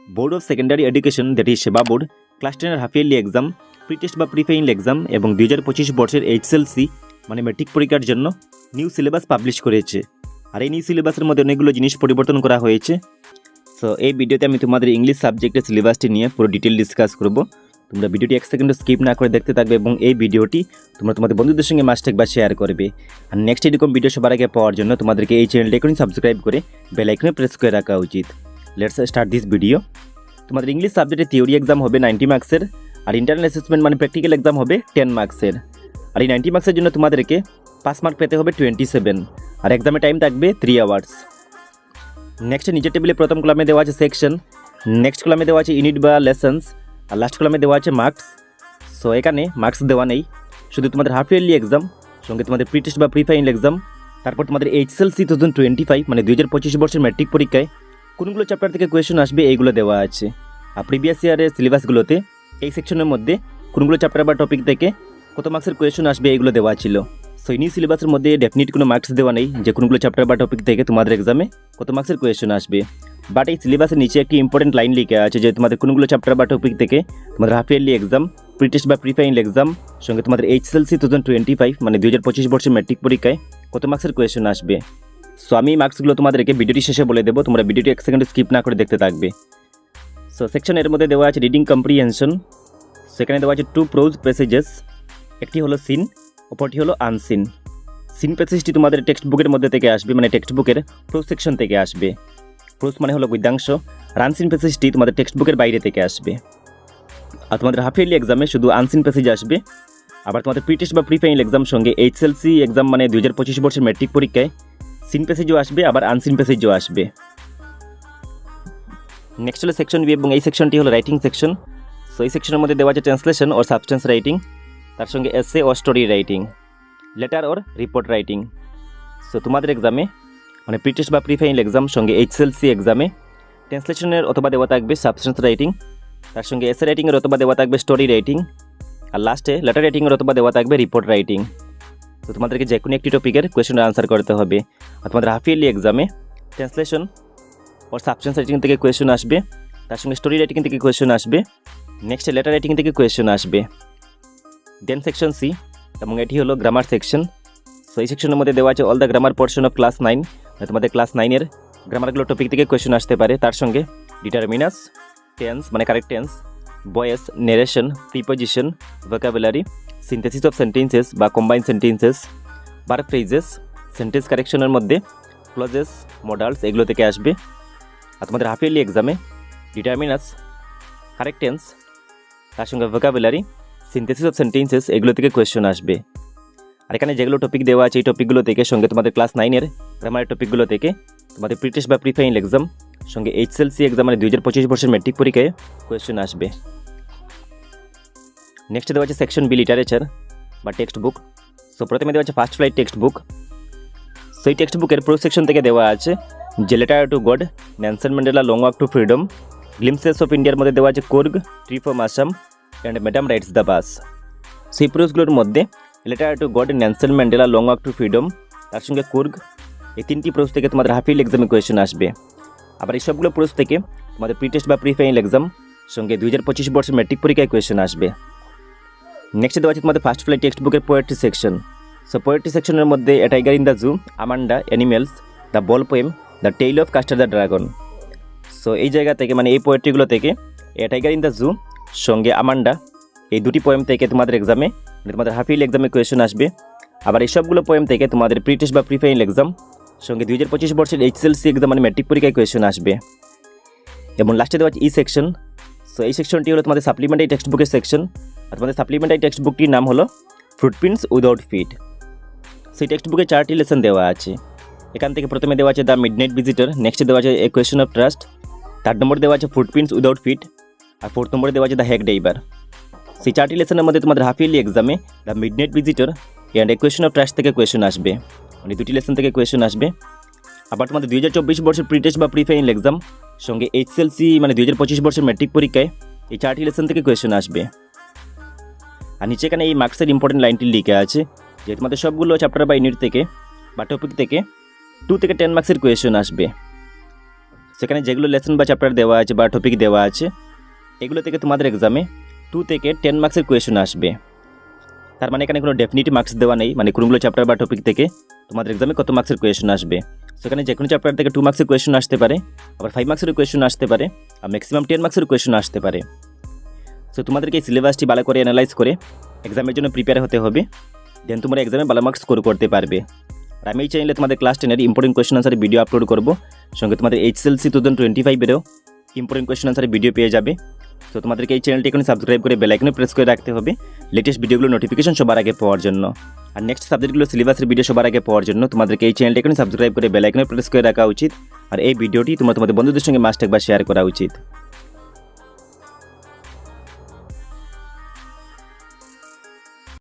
Board of secondary education that is SEBA board class 10 half yearly exam pre test বা pre final exam এবং 2025 বর্ষের HSLC মানে matric পরীক্ষার জন্য নিউ সিলেবাস পাবলিশ করেছে। আর এই নিউ সিলেবাসের মধ্যে অনেকগুলো জিনিস পরিবর্তন করা হয়েছে। সো এই ভিডিওতে আমি তোমাদের ইংলিশ সাবজেক্টের সিলেবাসটি নিয়ে পুরো ডিটেল ডিসকাস করব। তোমরা ভিডিওটি 1 সেকেন্ডও স্কিপ না করে দেখতে থাকবে এবং এই ভিডিওটি তোমরা তোমাদের বন্ধুদের সঙ্গে মাস্ট একবার শেয়ার করবে। আর নেক্সট এরকম ভিডিও সবার আগে পাওয়ার জন্য তোমাদেরকে এই চ্যানেলটি এখনই সাবস্ক্রাইব করে বেল আইকনে প্রেস করে রাখা উচিত। Let's start this video. তোমাদের ইংলিশ সাবজেক্টের থিওরি এক্সাম হবে 90 মার্কসের, আর ইন্টারনাল অ্যাসেসমেন্ট মানে প্র্যাকটিক্যাল এক্সাম হবে 10 মার্কসের। আর এই 90 মার্কসের জন্য তোমাদেরকে 5 মার্ক পেতে হবে 27, আর এক্সামের টাইম থাকবে 3 আওয়ার্স। নেক্সট নিচের টেবিলে প্রথম কলামে দেওয়া আছে সেকশন, নেক্সট কলামে দেওয়া আছে ইউনিট বা লেসন্স, আর লাস্ট কলামে দেওয়া আছে মার্কস। সো এখানে মার্কস দেওয়া নেই, শুধু তোমাদের হাফ ইয়ারলি এক্সাম সঙ্গে তোমাদের প্রি টেস্ট বা প্রি ফাইনাল এক্সাম, তারপর তোমাদের এইচএসএলসি 2025 মানে 2025 বর্ষের ম্যাট্রিক পরীক্ষায় কোনগুলো চ্যাপ্টার থেকে কোয়েশন আসবে এইগুলো দেওয়া আছে। আর প্রিভিয়াস ইয়ারের সিলেবাসগুলোতে এই সেকশনের মধ্যে কোনগুলো চ্যাপ্টার বা টপিক থেকে কত মার্কসের কোয়েশন আসবে এইগুলো দেওয়া ছিল। সো এই নিউ সিলেবাসের মধ্যে ডেফিনিট কোনো মার্কস দেওয়া নেই যে কোনগুলো চ্যাপ্টার বা টপিক থেকে তোমাদের এক্সামে কত মার্কসের কোয়েশন আসবে। বাট এই সিলেবাসের নিচে একটি ইম্পর্টেন্ট লাইন লিখে আছে যে তোমাদের কোনগুলো চ্যাপ্টার বা টপিক থেকে তোমাদের half yearly exam pre test বা প্রি ফাইনাল এক্সাম সঙ্গে তোমাদের এইচএসএলসি 2025 মানে 2025 বর্ষের ম্যাট্রিক পরীক্ষায় কত মার্কসের কোয়েশন আসবে। সো আমি মার্কসগুলো তোমাদেরকে ভিডিওটি শেষে বলে দেবো, তোমরা ভিডিওটি 1 সেকেন্ড স্কিপ না করে দেখতে থাকবে। সো সেকশনের মধ্যে দেওয়া আছে রিডিং কম্প্রিহেনশন, সেখানে দেওয়া আছে 2 প্রোজ প্যাসেজেস, একটি হলো সিন, অপরটি হলো আনসিন। সিন প্যাসেজটি তোমাদের টেক্সট বুকের মধ্যে থেকে আসবে, মানে টেক্সট বুকের প্রোজ সেকশন থেকে আসবে। প্রোজ মানে হলো গদ্যাংশ, আর আনসিন প্যাসেজটি তোমাদের টেক্সট বুকের বাইরে থেকে আসবে। আর তোমাদের হাফ ইয়ারলি এক্সামে শুধু আনসিন প্যাসেজ আসবে। আবার তোমাদের প্রি টেস্ট বা প্রি ফাইনাল এক্সাম সঙ্গে এইচএসএলসি এক্সাম মানে 2025 বর্ষের ম্যাট্রিক পরীক্ষায় সিন প্যাসেজও আসবে, আবার আনসিন প্যাসেজও আসবে। নেক্সট হলো সেকশন বি এবং এই সেকশনটি হলো রাইটিং সেকশন। সো এই সেকশনের মধ্যে দেওয়া আছে ট্রান্সলেশন ওর সাবস্টেন্স রাইটিং, তার সঙ্গে এসে ও স্টোরি রাইটিং, লেটার ওর রিপোর্ট রাইটিং। সো তোমাদের এক্সামে মানে প্রি টেস্ট বা প্রি ফাইনাল এক্সাম সঙ্গে এইচএসএলসি এক্সামে ট্রান্সলেশনের অথবা দেওয়া থাকবে সাবস্টেন্স রাইটিং, তার সঙ্গে এসে রাইটিংয়ের অথবা দেওয়া থাকবে স্টোরি রাইটিং, আর লাস্টে লেটার রাইটিংয়ের অথবা দেওয়া থাকবে রিপোর্ট রাইটিং। তো তোমাদেরকে যে কোনো একটি টপিকের কোয়েশনের আনসার করতে হবে। আর তোমাদের হাফ ইয়ারলি এক্সামে ট্রান্সলেশন ওর সাবস্টেন্স রাইটিং থেকে কোয়েশন আসবে, তার সঙ্গে স্টোরি রাইটিং থেকে কোয়েশন আসবে, নেক্সট লেটার রাইটিং থেকে কোয়েশন আসবে। দেন সেকশন সি এবং এটি হলো গ্রামার সেকশন। সো এই সেকশনের মধ্যে দেওয়া আছে all the grammar portion of class 9, তোমাদের ক্লাস 9-এর গ্রামারগুলো টপিক থেকে কোয়েশন আসতে পারে। তার সঙ্গে ডিটারমিনাস, টেন্স মানে correct tense, voice, narration, preposition, vocabulary, synthesis of sentences বা combined sentences, verb phrases, sentence কারেকশনের মধ্যে ক্লজেস, মডালস এগুলো থেকে আসবে। আর তোমাদের হাফ ইয়ারলি এক্সামে ডিটারমিনাস, কারেক্ট টেন্স, তার সঙ্গে ভোকাবুলারি, সিনথেসিস অফ সেন্টেন্সেস এগুলো থেকে কোয়েশন আসবে। আর এখানে যেগুলো টপিক দেওয়া আছে এই টপিকগুলো থেকে সঙ্গে তোমাদের ক্লাস 9-এর গ্রামারের টপিকগুলো থেকে তোমাদের প্রি টেস্ট বা প্রি ফাইনাল এক্সাম সঙ্গে এইচএসএলসি এক্সাম মানে 2025 বর্ষের ম্যাট্রিক পরীক্ষায় কোয়েশন আসবে। নেক্সট দেওয়া আছে সেকশন বি লিটারেচার বা টেক্সট বুক। সো প্রথমে দেওয়া আছে ফার্স্ট ফ্লাইট টেক্সট বুক। সেই টেক্সট বুকের প্রো সেকশন থেকে দেওয়া আছে যে letter to god, Nelson Mandela long walk two freedom, glimpses of ইন্ডিয়ার মধ্যে দেওয়া আছে Coorg, tree from Assam and madam rights the bus. সেই প্রোজগুলোর মধ্যে letter to god, Nelson Mandela long walk two freedom, তার সঙ্গে কুর্গ, এই 3টি প্রোজ থেকে তোমাদের হাফ ইয়ারলি এক্সামে কোয়েশন আসবে। আবার এই সবগুলো প্রোজ থেকে তোমাদের প্রি টেস্ট বা প্রি ফাইনাল এক্সাম সঙ্গে 2025 বর্ষের ম্যাট্রিক পরীক্ষায় কোয়েশন আসবে। নেক্সট দেওয়া আছে তোমাদের ফার্স্ট ফ্লাইট টেক্সট বুকের পোয়েট্রি সেকশন। সো পোয়েট্রি সেকশনের মধ্যে a tiger in the zoo, Amanda, animals, the ball poem, the tale of custard the dragon. সো এই জায়গা থেকে মানে এই পোয়েট্রিগুলো থেকে a tiger in the zoo সঙ্গে আমান্ডা এই দুটি পোয়েম থেকে তোমাদের এক্সামে তোমাদের হাফ ইয়ারলি এক্সামে কোয়েশন আসবে। আবার এই সবগুলো পোয়েম থেকে তোমাদের প্রি টেস্ট বা প্রি ফাইনাল এক্সাম সঙ্গে 2025 বর্ষের এইচএসএলসি এক্সাম মানে ম্যাট্রিক পরীক্ষায় কোয়েশন আসবে। এবং লাস্টে দেওয়া আছে ই সেকশন। সো এই সেকশনটি হলো তোমাদের সাপ্লিমেন্টারি টেক্সট বুকের সেকশন। আর তোমাদের সাপ্লিমেন্টারি টেক্সট বুকটির নাম হলো ফুটপ্রিন্টস উইদাউট ফিট। সেই টেক্সট বুকে 4টি লেসন দেওয়া আছে। এখান থেকে প্রথমে দেওয়া আছে দ্য মিডনাইট ভিজিটর, নেক্সটে দেওয়া আছে এ কোয়েশন অফ ট্রাস্ট, 3rd নম্বরে দেওয়া আছে ফুটপ্রিন্টস উইদাউট ফিট, আর 4th নম্বরে দেওয়া আছে দ্য হেগ ডাইভার। সেই 4টি লেসনের মধ্যে তোমাদের হাফ ইয়ারলি এক্সামে the midnight visitor and a question of trust থেকে কোয়েশন আসবে, মানে 2টি লেসন থেকে কোয়েশন আসবে। আবার তোমাদের 2024 বর্ষের প্রি টেস্ট বা প্রি ফাইনাল এক্সাম সঙ্গে এইচএসএলসি মানে 2025 বর্ষের ম্যাট্রিক পরীক্ষায় এই 4টি লেসন থেকে কোয়েশন আসবে। আর নিচে এখানে এই মার্কসের ইম্পর্টেন্ট লাইনটি লিখে আছে যে তোমাদের সবগুলো চ্যাপ্টার বা ইউনিট থেকে বা টপিক থেকে 2 থেকে 10 মার্কসের কোয়েশন আসবে। সেখানে যেগুলো লেসন বা চ্যাপ্টার দেওয়া আছে বা টপিক দেওয়া আছে এগুলো থেকে তোমাদের এক্সামে 2 থেকে 10 মার্কসের কোয়েশন আসবে। তার মানে এখানে কোনো ডেফিনিট মার্কস দেওয়া নেই, মানে কোনগুলো চ্যাপ্টার বা টপিক থেকে তোমাদের এক্সামে কত মার্কসের কোয়েশন আসবে। সেখানে যে কোনো চ্যাপ্টার থেকে 2 মার্কসের কোয়েশন আসতে পারে, আবার 5 মার্কসের কোয়েশন আসতে পারে, আর ম্যাক্সিমাম 10 মার্কসের কোয়েশন আসতে পারে। সো তোমাদেরকে এই সিলেবাসটি ভালো করে অ্যানালাইজ করে এক্সামের জন্য প্রিপেয়ার হতে হবে, দেন তোমরা এক্সামে ভালো মার্কস স্কোর করতে পারবে। আর আমি এই চ্যানেলে তোমাদের ক্লাস 10-এর ইম্পর্টেন্ট কোয়েশন আনসারের ভিডিও আপলোড করবো, সঙ্গে তোমাদের HSLC 2025-এরও ইম্পর্টেন্ট কোয়েশন আনসারের ভিডিও পেয়ে যাবে। তো তোমাদেরকে এই চ্যানেলটি এখন সাবস্ক্রাইব করে বেল আইকনে প্রেস করে রাখতে হবে লেটেস্ট ভিডিওগুলো নোটিফিকেশন সবার আগে পাওয়ার জন্য। আর নেক্সট সাবজেক্টগুলো সিলেবাসের ভিডিও সবার আগে পাওয়ার জন্য তোমাদেরকে এই চ্যানেলটি এখন সাবস্ক্রাইব করে বেল আইকনে প্রেস করে রাখা উচিত। আর এই ভিডিওটি তোমাদের বন্ধুদের সঙ্গে মাস্ট একবার শেয়ার করা উচিত।